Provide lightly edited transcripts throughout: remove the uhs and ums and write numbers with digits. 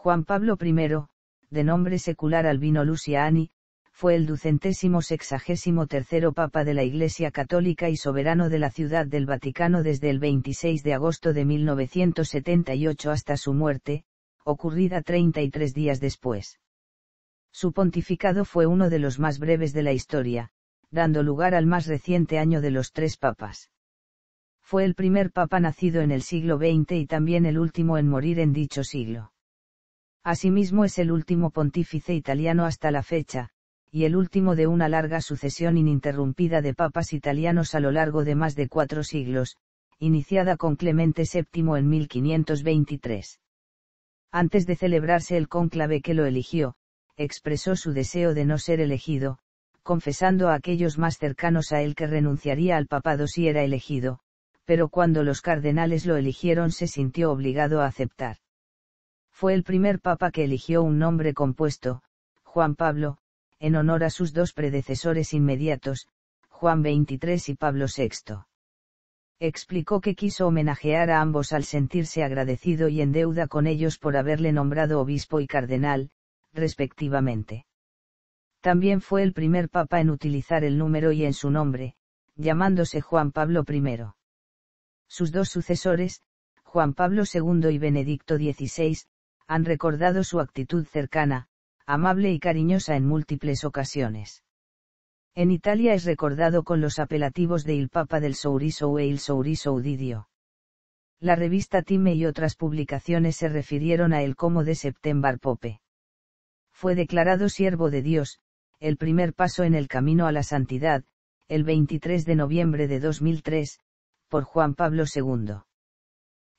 Juan Pablo I, de nombre secular Albino Luciani, fue el 263º Papa de la Iglesia Católica y soberano de la Ciudad del Vaticano desde el 26 de agosto de 1978 hasta su muerte, ocurrida 33 días después. Su pontificado fue uno de los más breves de la historia, dando lugar al más reciente año de los 3 papas. Fue el primer papa nacido en el siglo XX y también el último en morir en dicho siglo. Asimismo es el último pontífice italiano hasta la fecha, y el último de una larga sucesión ininterrumpida de papas italianos a lo largo de más de 4 siglos, iniciada con Clemente VII en 1523. Antes de celebrarse el cónclave que lo eligió, expresó su deseo de no ser elegido, confesando a aquellos más cercanos a él que renunciaría al papado si era elegido, pero cuando los cardenales lo eligieron se sintió obligado a aceptar. Fue el primer papa que eligió un nombre compuesto, Juan Pablo, en honor a sus 2 predecesores inmediatos, Juan XXIII y Pablo VI. Explicó que quiso homenajear a ambos al sentirse agradecido y en deuda con ellos por haberle nombrado obispo y cardenal, respectivamente. También fue el primer papa en utilizar el número y en su nombre, llamándose Juan Pablo I. Sus 2 sucesores, Juan Pablo II y Benedicto XVI, han recordado su actitud cercana, amable y cariñosa en múltiples ocasiones. En Italia es recordado con los apelativos de Il Papa del Sorriso e il Sorriso di Dio. La revista Time y otras publicaciones se refirieron a él como de September Pope. Fue declarado siervo de Dios, el primer paso en el camino a la santidad, el 23 de noviembre de 2003, por Juan Pablo II.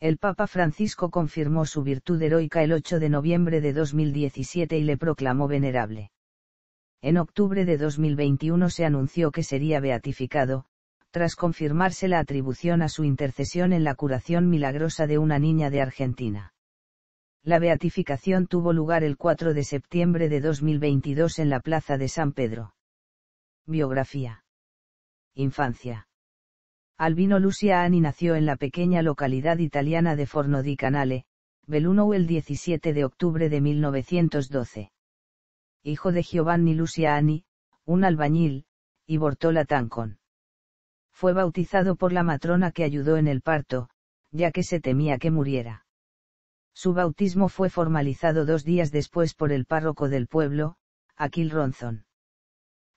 El Papa Francisco confirmó su virtud heroica el 8 de noviembre de 2017 y le proclamó venerable. En octubre de 2021 se anunció que sería beatificado, tras confirmarse la atribución a su intercesión en la curación milagrosa de una niña de Argentina. La beatificación tuvo lugar el 4 de septiembre de 2022 en la Plaza de San Pedro. Biografía. Infancia. Albino Luciani nació en la pequeña localidad italiana de Forno di Canale, Belluno el 17 de octubre de 1912. Hijo de Giovanni Luciani, un albañil, y Bortola Tancon. Fue bautizado por la matrona que ayudó en el parto, ya que se temía que muriera. Su bautismo fue formalizado 2 días después por el párroco del pueblo, Achille Ronzon.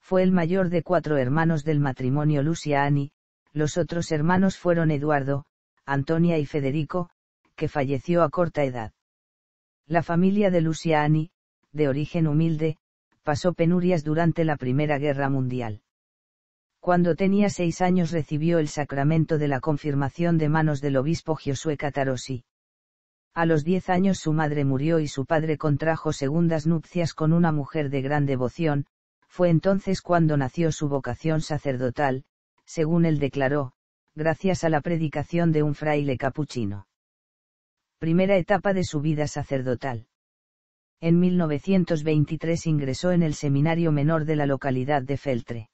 Fue el mayor de 4 hermanos del matrimonio Luciani. Los otros hermanos fueron Eduardo, Antonia y Federico, que falleció a corta edad. La familia de Luciani, de origen humilde, pasó penurias durante la Primera Guerra Mundial. Cuando tenía 6 años recibió el sacramento de la confirmación de manos del obispo Giosuè Catarossi. A los 10 años su madre murió y su padre contrajo segundas nupcias con una mujer de gran devoción. Fue entonces cuando nació su vocación sacerdotal, según él declaró, gracias a la predicación de un fraile capuchino. Primera etapa de su vida sacerdotal. En 1923 ingresó en el seminario menor de la localidad de Feltre.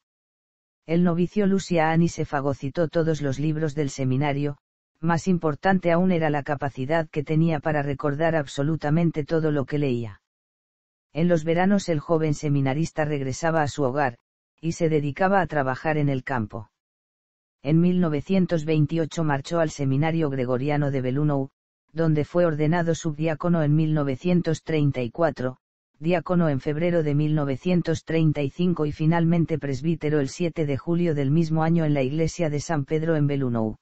El novicio Luciani se fagocitó todos los libros del seminario, más importante aún era la capacidad que tenía para recordar absolutamente todo lo que leía. En los veranos el joven seminarista regresaba a su hogar, y se dedicaba a trabajar en el campo. En 1928 marchó al seminario gregoriano de Belluno, donde fue ordenado subdiácono en 1934, diácono en febrero de 1935 y finalmente presbítero el 7 de julio del mismo año en la iglesia de San Pedro en Belluno.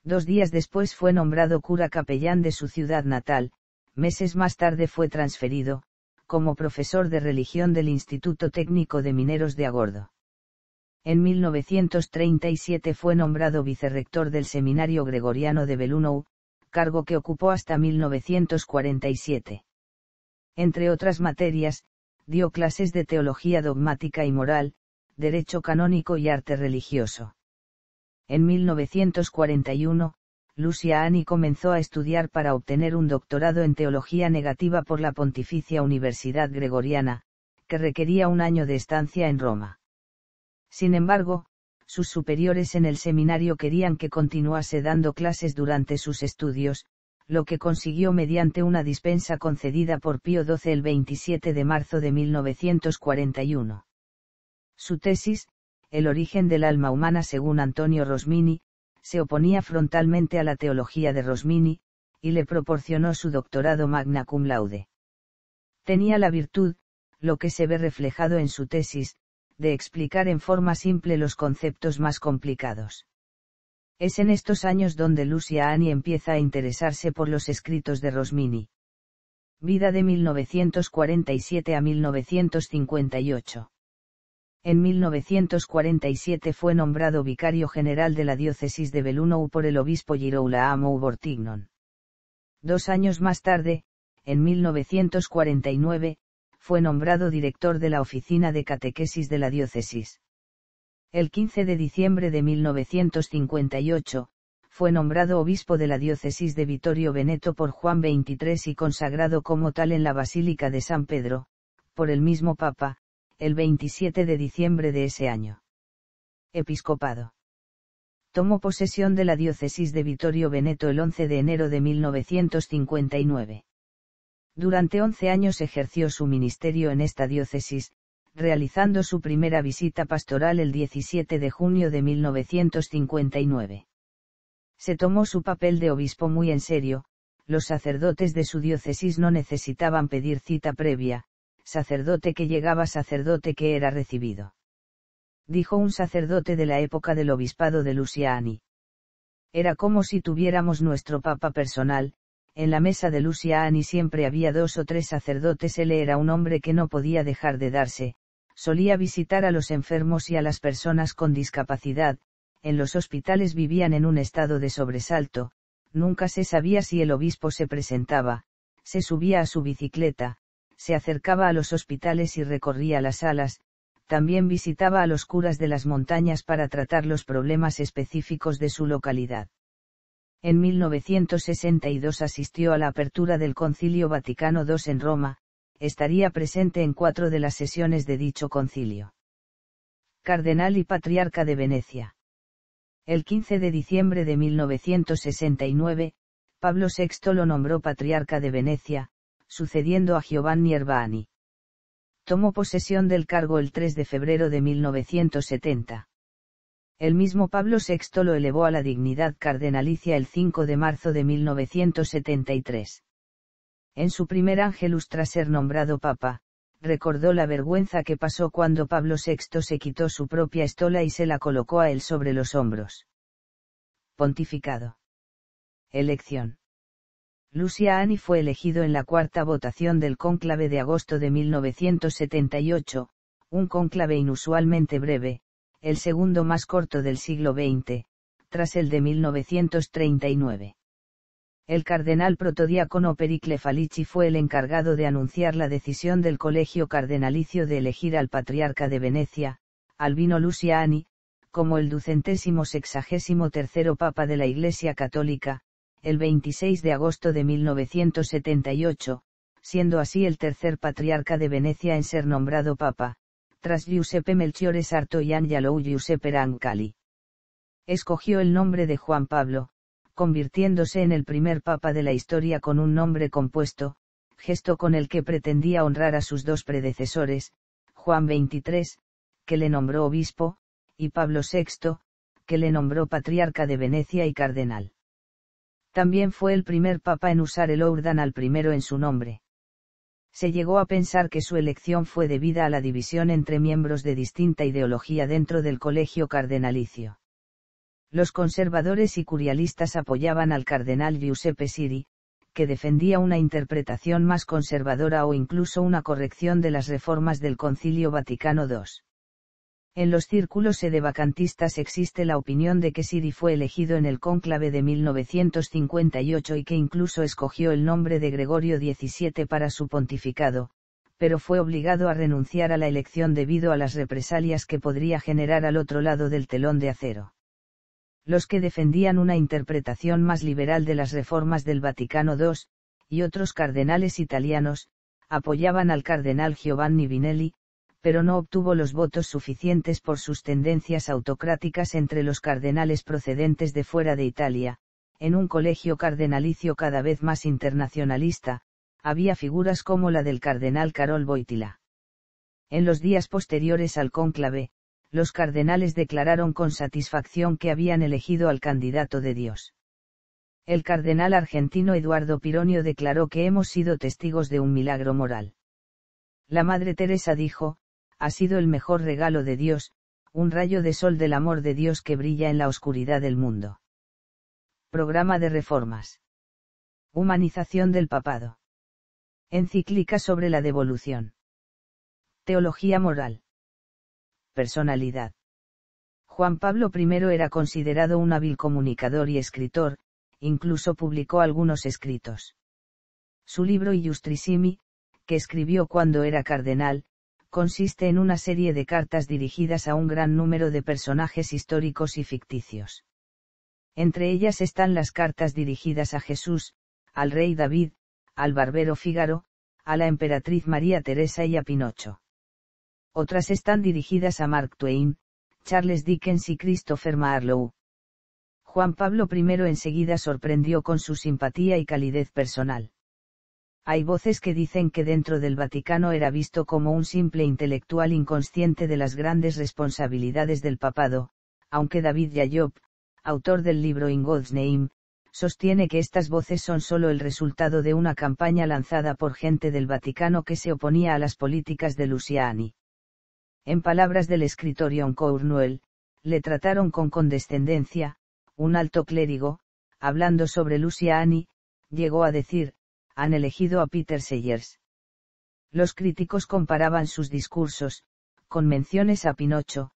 2 días después fue nombrado cura capellán de su ciudad natal. Meses más tarde fue transferido, como profesor de religión del Instituto Técnico de Mineros de Agordo. En 1937 fue nombrado vicerrector del Seminario Gregoriano de Belluno, cargo que ocupó hasta 1947. Entre otras materias, dio clases de teología dogmática y moral, derecho canónico y arte religioso. En 1941, Luciani comenzó a estudiar para obtener un doctorado en teología negativa por la Pontificia Universidad Gregoriana, que requería un año de estancia en Roma. Sin embargo, sus superiores en el seminario querían que continuase dando clases durante sus estudios, lo que consiguió mediante una dispensa concedida por Pío XII el 27 de marzo de 1941. Su tesis, El origen del alma humana según Antonio Rosmini, se oponía frontalmente a la teología de Rosmini, y le proporcionó su doctorado magna cum laude. Tenía la virtud, lo que se ve reflejado en su tesis, de explicar en forma simple los conceptos más complicados. Es en estos años donde Luciani empieza a interesarse por los escritos de Rosmini. Vida de 1947 a 1958. En 1947 fue nombrado vicario general de la diócesis de Belluno por el obispo Girolamo Bortignon. 2 años más tarde, en 1949, fue nombrado director de la oficina de catequesis de la diócesis. El 15 de diciembre de 1958, fue nombrado obispo de la diócesis de Vittorio Veneto por Juan XXIII y consagrado como tal en la Basílica de San Pedro, por el mismo Papa, el 27 de diciembre de ese año. Episcopado. Tomó posesión de la diócesis de Vittorio Veneto el 11 de enero de 1959. Durante 11 años ejerció su ministerio en esta diócesis, realizando su primera visita pastoral el 17 de junio de 1959. Se tomó su papel de obispo muy en serio, los sacerdotes de su diócesis no necesitaban pedir cita previa, sacerdote que llegaba, sacerdote que era recibido. Dijo un sacerdote de la época del obispado de Luciani. Era como si tuviéramos nuestro papa personal. En la mesa de Luciani siempre había 2 o 3 sacerdotes. Él era un hombre que no podía dejar de darse, solía visitar a los enfermos y a las personas con discapacidad, en los hospitales vivían en un estado de sobresalto, nunca se sabía si el obispo se presentaba, se subía a su bicicleta, se acercaba a los hospitales y recorría las salas, también visitaba a los curas de las montañas para tratar los problemas específicos de su localidad. En 1962 asistió a la apertura del Concilio Vaticano II en Roma, estaría presente en 4 de las sesiones de dicho concilio. Cardenal y Patriarca de Venecia. El 15 de diciembre de 1969, Pablo VI lo nombró Patriarca de Venecia, sucediendo a Giovanni Erbani. Tomó posesión del cargo el 3 de febrero de 1970. El mismo Pablo VI lo elevó a la dignidad cardenalicia el 5 de marzo de 1973. En su primer Ángelus tras ser nombrado Papa, recordó la vergüenza que pasó cuando Pablo VI se quitó su propia estola y se la colocó a él sobre los hombros. Pontificado. Elección. Luciani fue elegido en la 4ª votación del cónclave de agosto de 1978, un cónclave inusualmente breve, el segundo más corto del siglo XX, tras el de 1939. El cardenal protodiácono Pericle Falici fue el encargado de anunciar la decisión del colegio cardenalicio de elegir al patriarca de Venecia, Albino Luciani, como el 263º Papa de la Iglesia Católica, el 26 de agosto de 1978, siendo así el tercer patriarca de Venecia en ser nombrado Papa, tras Giuseppe Melchiore Sarto y Angelo Giuseppe Rancali. Escogió el nombre de Juan Pablo, convirtiéndose en el primer papa de la historia con un nombre compuesto, gesto con el que pretendía honrar a sus 2 predecesores, Juan XXIII, que le nombró obispo, y Pablo VI, que le nombró patriarca de Venecia y cardenal. También fue el primer papa en usar el ordinal primero en su nombre. Se llegó a pensar que su elección fue debida a la división entre miembros de distinta ideología dentro del colegio cardenalicio. Los conservadores y curialistas apoyaban al cardenal Giuseppe Siri, que defendía una interpretación más conservadora o incluso una corrección de las reformas del Concilio Vaticano II. En los círculos sedevacantistas existe la opinión de que Siri fue elegido en el cónclave de 1958 y que incluso escogió el nombre de Gregorio XVII para su pontificado, pero fue obligado a renunciar a la elección debido a las represalias que podría generar al otro lado del telón de acero. Los que defendían una interpretación más liberal de las reformas del Vaticano II, y otros cardenales italianos, apoyaban al cardenal Giovanni Vinelli, pero no obtuvo los votos suficientes por sus tendencias autocráticas entre los cardenales procedentes de fuera de Italia, en un colegio cardenalicio cada vez más internacionalista, había figuras como la del cardenal Karol Wojtyła. En los días posteriores al cónclave, los cardenales declararon con satisfacción que habían elegido al candidato de Dios. El cardenal argentino Eduardo Pironio declaró que hemos sido testigos de un milagro moral. La Madre Teresa dijo, ha sido el mejor regalo de Dios, un rayo de sol del amor de Dios que brilla en la oscuridad del mundo. Programa de reformas. Humanización del papado. Encíclica sobre la devolución. Teología moral. Personalidad. Juan Pablo I era considerado un hábil comunicador y escritor, incluso publicó algunos escritos. Su libro Illustrissimi, que escribió cuando era cardenal, consiste en una serie de cartas dirigidas a un gran número de personajes históricos y ficticios. Entre ellas están las cartas dirigidas a Jesús, al rey David, al barbero Fígaro, a la emperatriz María Teresa y a Pinocho. Otras están dirigidas a Mark Twain, Charles Dickens y Christopher Marlowe. Juan Pablo I enseguida sorprendió con su simpatía y calidez personal. Hay voces que dicen que dentro del Vaticano era visto como un simple intelectual inconsciente de las grandes responsabilidades del papado, aunque David Jacob, autor del libro In God's Name, sostiene que estas voces son solo el resultado de una campaña lanzada por gente del Vaticano que se oponía a las políticas de Luciani. En palabras del escritor John Cournwell, le trataron con condescendencia. Un alto clérigo, hablando sobre Luciani, llegó a decir, han elegido a Peter Sellers. Los críticos comparaban sus discursos, con menciones a Pinocho,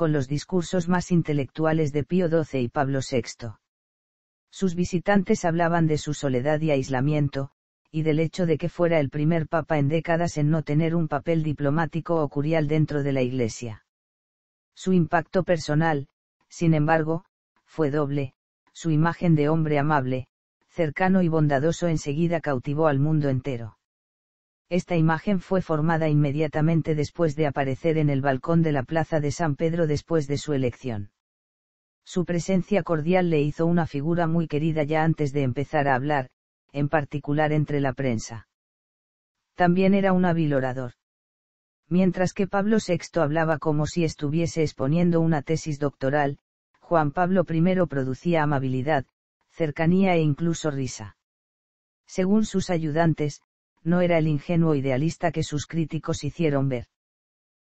con los discursos más intelectuales de Pío XII y Pablo VI. Sus visitantes hablaban de su soledad y aislamiento, y del hecho de que fuera el primer papa en décadas en no tener un papel diplomático o curial dentro de la Iglesia. Su impacto personal, sin embargo, fue doble. Su imagen de hombre amable, cercano y bondadoso enseguida cautivó al mundo entero. Esta imagen fue formada inmediatamente después de aparecer en el balcón de la Plaza de San Pedro después de su elección. Su presencia cordial le hizo una figura muy querida ya antes de empezar a hablar, en particular entre la prensa. También era un hábil orador. Mientras que Pablo VI hablaba como si estuviese exponiendo una tesis doctoral, Juan Pablo I producía amabilidad, cercanía e incluso risa. Según sus ayudantes, no era el ingenuo idealista que sus críticos hicieron ver.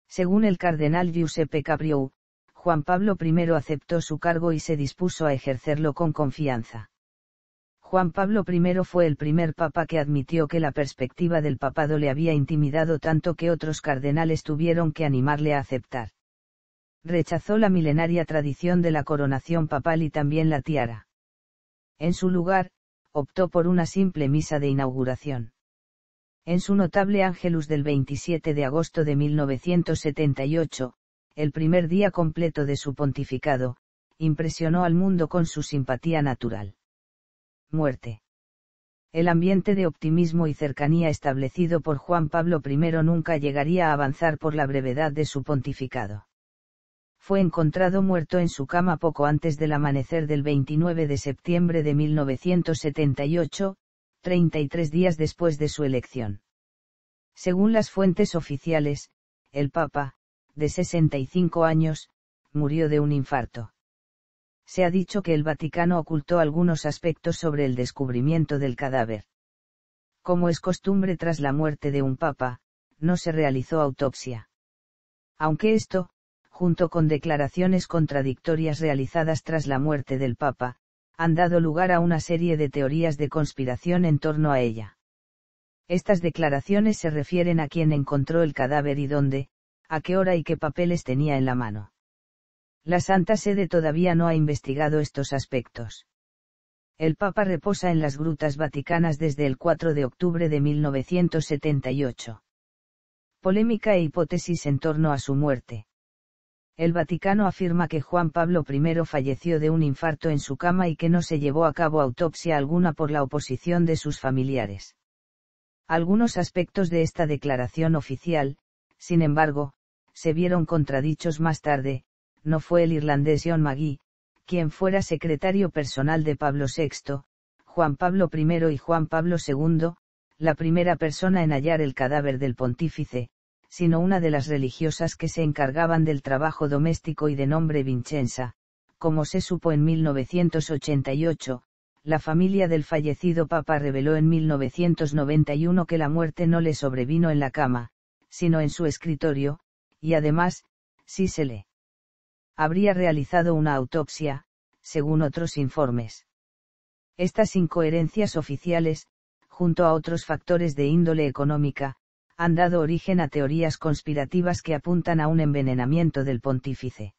Según el cardenal Giuseppe Capriou, Juan Pablo I aceptó su cargo y se dispuso a ejercerlo con confianza. Juan Pablo I fue el primer papa que admitió que la perspectiva del papado le había intimidado tanto que otros cardenales tuvieron que animarle a aceptar. Rechazó la milenaria tradición de la coronación papal y también la tiara. En su lugar, optó por una simple misa de inauguración. En su notable Ángelus del 27 de agosto de 1978, el primer día completo de su pontificado, impresionó al mundo con su simpatía natural. Muerte. El ambiente de optimismo y cercanía establecido por Juan Pablo I nunca llegaría a avanzar por la brevedad de su pontificado. Fue encontrado muerto en su cama poco antes del amanecer del 29 de septiembre de 1978, 33 días después de su elección. Según las fuentes oficiales, el Papa, de 65 años, murió de un infarto. Se ha dicho que el Vaticano ocultó algunos aspectos sobre el descubrimiento del cadáver. Como es costumbre tras la muerte de un papa, no se realizó autopsia. Aunque esto, junto con declaraciones contradictorias realizadas tras la muerte del papa, han dado lugar a una serie de teorías de conspiración en torno a ella. Estas declaraciones se refieren a quién encontró el cadáver y dónde, a qué hora y qué papeles tenía en la mano. La Santa Sede todavía no ha investigado estos aspectos. El Papa reposa en las grutas vaticanas desde el 4 de octubre de 1978. Polémica e hipótesis en torno a su muerte. El Vaticano afirma que Juan Pablo I falleció de un infarto en su cama y que no se llevó a cabo autopsia alguna por la oposición de sus familiares. Algunos aspectos de esta declaración oficial, sin embargo, se vieron contradichos más tarde. No fue el irlandés John Magee, quien fuera secretario personal de Pablo VI, Juan Pablo I y Juan Pablo II, la primera persona en hallar el cadáver del pontífice, sino una de las religiosas que se encargaban del trabajo doméstico y de nombre Vincenza. Como se supo en 1988, la familia del fallecido papa reveló en 1991 que la muerte no le sobrevino en la cama, sino en su escritorio, y además, sí se le habría realizado una autopsia, según otros informes. Estas incoherencias oficiales, junto a otros factores de índole económica, han dado origen a teorías conspirativas que apuntan a un envenenamiento del pontífice.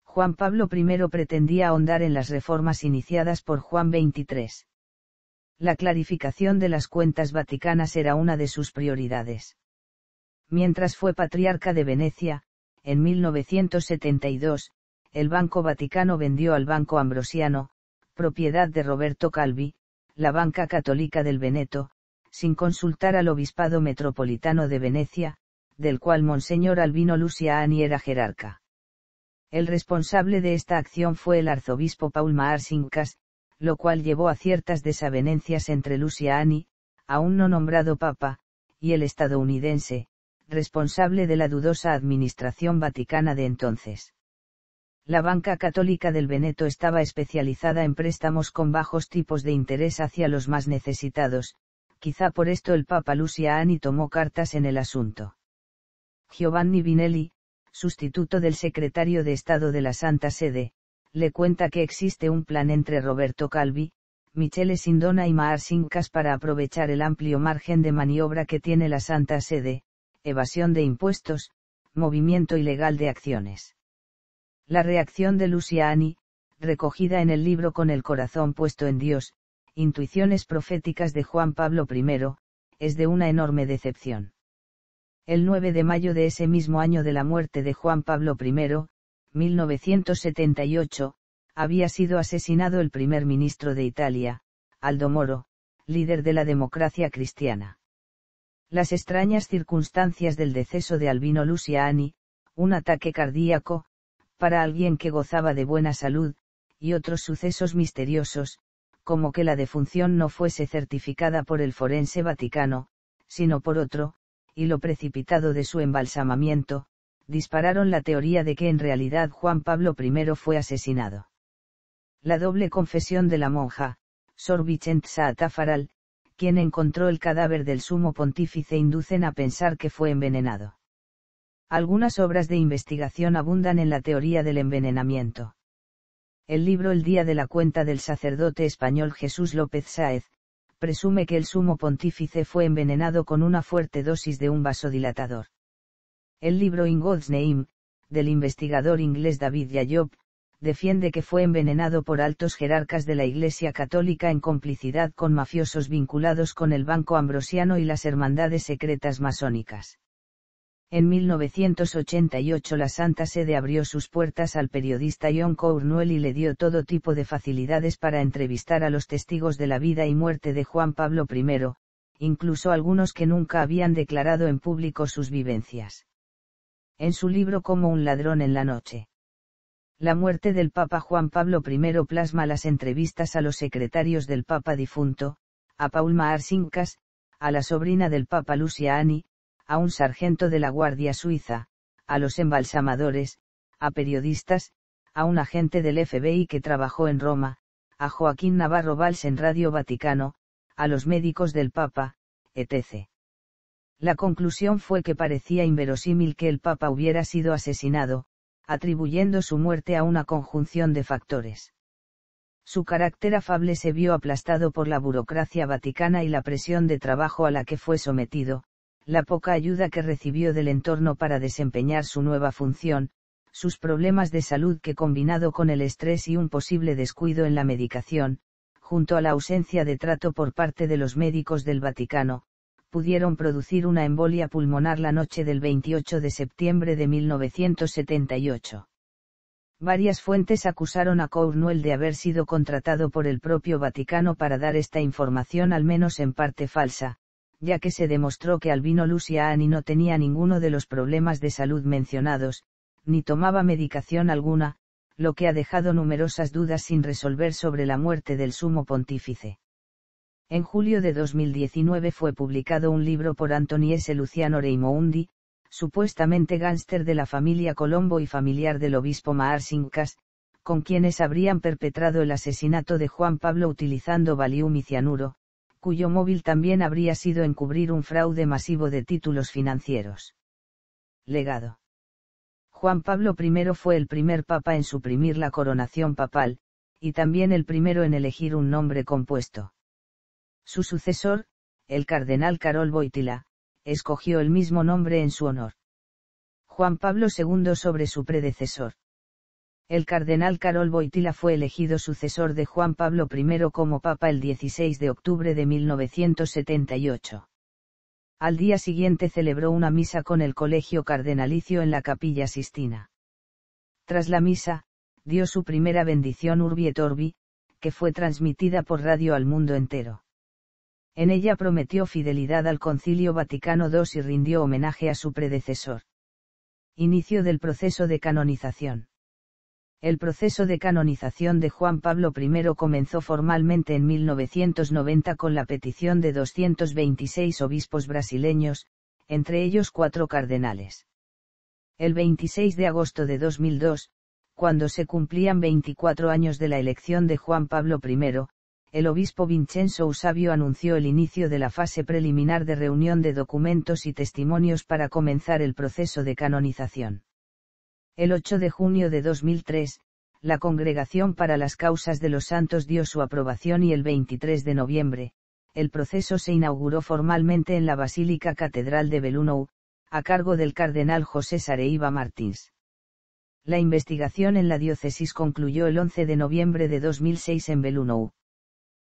Juan Pablo I pretendía ahondar en las reformas iniciadas por Juan XXIII. La clarificación de las cuentas vaticanas era una de sus prioridades. Mientras fue patriarca de Venecia, en 1972, el Banco Vaticano vendió al Banco Ambrosiano, propiedad de Roberto Calvi, la banca católica del Veneto, sin consultar al Obispado Metropolitano de Venecia, del cual Monseñor Albino Luciani era jerarca. El responsable de esta acción fue el arzobispo Paul Maarsinkas, lo cual llevó a ciertas desavenencias entre Luciani, aún no nombrado papa, y el estadounidense, responsable de la dudosa administración vaticana de entonces. La banca católica del Veneto estaba especializada en préstamos con bajos tipos de interés hacia los más necesitados, quizá por esto el papa Luciani tomó cartas en el asunto. Giovanni Vinelli, sustituto del secretario de Estado de la Santa Sede, le cuenta que existe un plan entre Roberto Calvi, Michele Sindona y Maarsinkas para aprovechar el amplio margen de maniobra que tiene la Santa Sede, evasión de impuestos, movimiento ilegal de acciones. La reacción de Luciani, recogida en el libro Con el corazón puesto en Dios, Intuiciones proféticas de Juan Pablo I, es de una enorme decepción. El 9 de mayo de ese mismo año de la muerte de Juan Pablo I, 1978, había sido asesinado el primer ministro de Italia, Aldo Moro, líder de la democracia cristiana. Las extrañas circunstancias del deceso de Albino Luciani, un ataque cardíaco, para alguien que gozaba de buena salud, y otros sucesos misteriosos, como que la defunción no fuese certificada por el forense vaticano, sino por otro, y lo precipitado de su embalsamamiento, dispararon la teoría de que en realidad Juan Pablo I fue asesinado. La doble confesión de la monja, Sor Vicenza Atafaral, quien encontró el cadáver del sumo pontífice, inducen a pensar que fue envenenado. Algunas obras de investigación abundan en la teoría del envenenamiento. El libro El día de la cuenta del sacerdote español Jesús López Sáez, presume que el sumo pontífice fue envenenado con una fuerte dosis de un vasodilatador. El libro In God's Name, del investigador inglés David Yayob, defiende que fue envenenado por altos jerarcas de la Iglesia Católica en complicidad con mafiosos vinculados con el Banco Ambrosiano y las hermandades secretas masónicas. En 1988 la Santa Sede abrió sus puertas al periodista John Cournwell y le dio todo tipo de facilidades para entrevistar a los testigos de la vida y muerte de Juan Pablo I, incluso algunos que nunca habían declarado en público sus vivencias. En su libro Como un ladrón en la noche, la muerte del Papa Juan Pablo I plasma las entrevistas a los secretarios del Papa difunto, a Paul Maarsinkas, a la sobrina del Papa Luciani, a un sargento de la Guardia Suiza, a los embalsamadores, a periodistas, a un agente del FBI que trabajó en Roma, a Joaquín Navarro Valls en Radio Vaticano, a los médicos del Papa, etc. La conclusión fue que parecía inverosímil que el Papa hubiera sido asesinado, atribuyendo su muerte a una conjunción de factores. Su carácter afable se vio aplastado por la burocracia vaticana y la presión de trabajo a la que fue sometido, la poca ayuda que recibió del entorno para desempeñar su nueva función, sus problemas de salud que combinado con el estrés y un posible descuido en la medicación, junto a la ausencia de trato por parte de los médicos del Vaticano, pudieron producir una embolia pulmonar la noche del 28 de septiembre de 1978. Varias fuentes acusaron a Cournwell de haber sido contratado por el propio Vaticano para dar esta información al menos en parte falsa, ya que se demostró que Albino Luciani no tenía ninguno de los problemas de salud mencionados, ni tomaba medicación alguna, lo que ha dejado numerosas dudas sin resolver sobre la muerte del sumo pontífice. En julio de 2019 fue publicado un libro por Anthony S. Luciano Raimondi, supuestamente gánster de la familia Colombo y familiar del obispo Maher Sinkas, con quienes habrían perpetrado el asesinato de Juan Pablo utilizando Valium y cianuro, cuyo móvil también habría sido encubrir un fraude masivo de títulos financieros. Legado. Juan Pablo I fue el primer papa en suprimir la coronación papal, y también el primero en elegir un nombre compuesto. Su sucesor, el cardenal Karol Wojtyła, escogió el mismo nombre en su honor. Juan Pablo II sobre su predecesor. El cardenal Karol Wojtyła fue elegido sucesor de Juan Pablo I como papa el 16 de octubre de 1978. Al día siguiente celebró una misa con el colegio cardenalicio en la Capilla Sistina. Tras la misa, dio su primera bendición Urbi et Orbi, que fue transmitida por radio al mundo entero. En ella prometió fidelidad al Concilio Vaticano II y rindió homenaje a su predecesor. Inicio del proceso de canonización. El proceso de canonización de Juan Pablo I comenzó formalmente en 1990 con la petición de 226 obispos brasileños, entre ellos 4 cardenales. El 26 de agosto de 2002, cuando se cumplían 24 años de la elección de Juan Pablo I, el obispo Vincenzo Eusabio anunció el inicio de la fase preliminar de reunión de documentos y testimonios para comenzar el proceso de canonización. El 8 de junio de 2003, la Congregación para las Causas de los Santos dio su aprobación y el 23 de noviembre, el proceso se inauguró formalmente en la Basílica Catedral de Belluno, a cargo del cardenal José Sareiva Martins. La investigación en la diócesis concluyó el 11 de noviembre de 2006 en Belluno.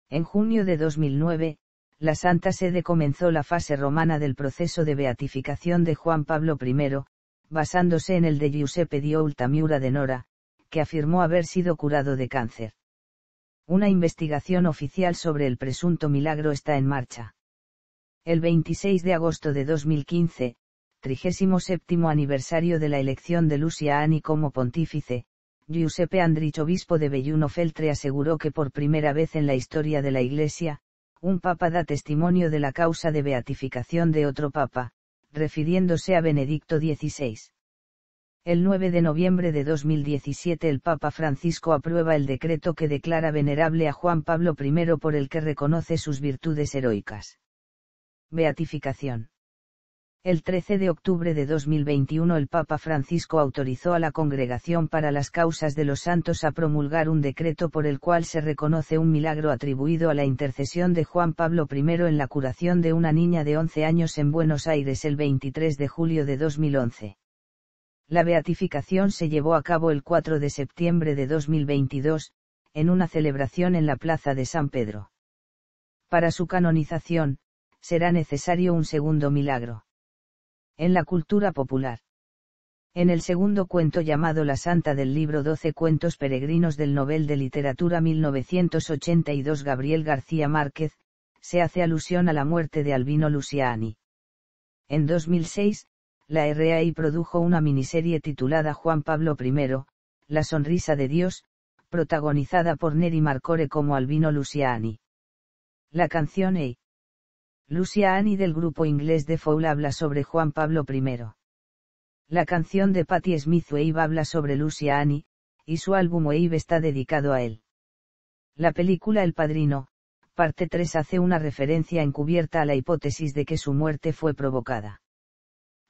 En junio de 2009, la Santa Sede comenzó la fase romana del proceso de beatificación de Juan Pablo I, basándose en el de Giuseppe di Altamura de Nora, que afirmó haber sido curado de cáncer. Una investigación oficial sobre el presunto milagro está en marcha. El 26 de agosto de 2015, 37º aniversario de la elección de Lucia Ani como pontífice, Giuseppe Andrich, obispo de Belluno Feltre, aseguró que por primera vez en la historia de la Iglesia, un papa da testimonio de la causa de beatificación de otro papa, refiriéndose a Benedicto XVI. El 9 de noviembre de 2017 el Papa Francisco aprueba el decreto que declara venerable a Juan Pablo I por el que reconoce sus virtudes heroicas. Beatificación. El 13 de octubre de 2021 el Papa Francisco autorizó a la Congregación para las Causas de los Santos a promulgar un decreto por el cual se reconoce un milagro atribuido a la intercesión de Juan Pablo I en la curación de una niña de 11 años en Buenos Aires el 23 de julio de 2011. La beatificación se llevó a cabo el 4 de septiembre de 2022, en una celebración en la Plaza de San Pedro. Para su canonización, será necesario un segundo milagro. En la cultura popular. En el segundo cuento llamado La Santa del libro 12 Cuentos Peregrinos del Nobel de Literatura 1982 Gabriel García Márquez, se hace alusión a la muerte de Albino Luciani. En 2006, la RAI produjo una miniserie titulada Juan Pablo I, La Sonrisa de Dios, protagonizada por Neri Marcore como Albino Luciani. La canción Hey Luciani del grupo inglés The Fall habla sobre Juan Pablo I. La canción de Patti Smith Wave habla sobre Luciani, y su álbum Wave está dedicado a él. La película El Padrino, parte 3 hace una referencia encubierta a la hipótesis de que su muerte fue provocada.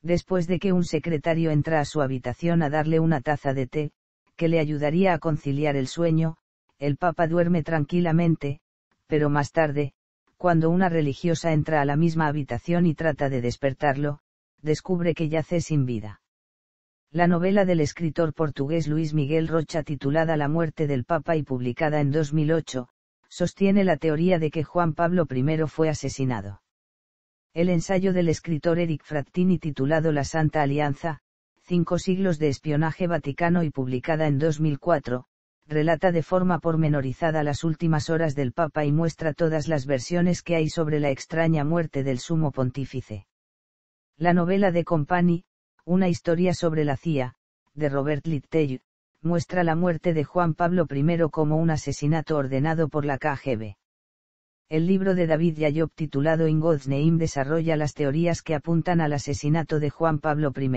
Después de que un secretario entra a su habitación a darle una taza de té, que le ayudaría a conciliar el sueño, el Papa duerme tranquilamente, pero más tarde, cuando una religiosa entra a la misma habitación y trata de despertarlo, descubre que yace sin vida. La novela del escritor portugués Luís Miguel Rocha titulada La muerte del Papa y publicada en 2008, sostiene la teoría de que Juan Pablo I fue asesinado. El ensayo del escritor Eric Frattini titulado La Santa Alianza, 5 siglos de espionaje vaticano y publicada en 2004, relata de forma pormenorizada las últimas horas del Papa y muestra todas las versiones que hay sobre la extraña muerte del sumo pontífice. La novela de Company, una historia sobre la CIA, de Robert Littell, muestra la muerte de Juan Pablo I como un asesinato ordenado por la KGB. El libro de David Yayob titulado In God's Name desarrolla las teorías que apuntan al asesinato de Juan Pablo I.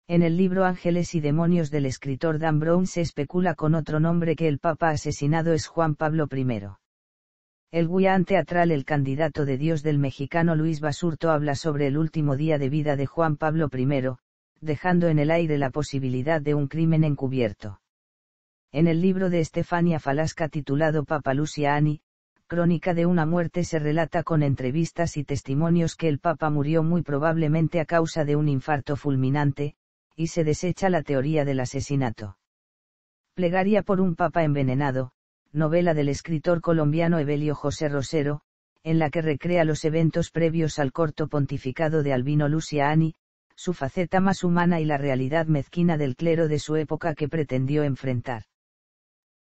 En el libro Ángeles y Demonios del escritor Dan Brown se especula con otro nombre que el papa asesinado es Juan Pablo I. El guión teatral El candidato de Dios del mexicano Luis Basurto habla sobre el último día de vida de Juan Pablo I, dejando en el aire la posibilidad de un crimen encubierto. En el libro de Estefania Falasca titulado Papa Luciani, Crónica de una muerte se relata con entrevistas y testimonios que el Papa murió muy probablemente a causa de un infarto fulminante, y se desecha la teoría del asesinato. Plegaria por un Papa envenenado, novela del escritor colombiano Evelio José Rosero, en la que recrea los eventos previos al corto pontificado de Albino Luciani, su faceta más humana y la realidad mezquina del clero de su época que pretendió enfrentar.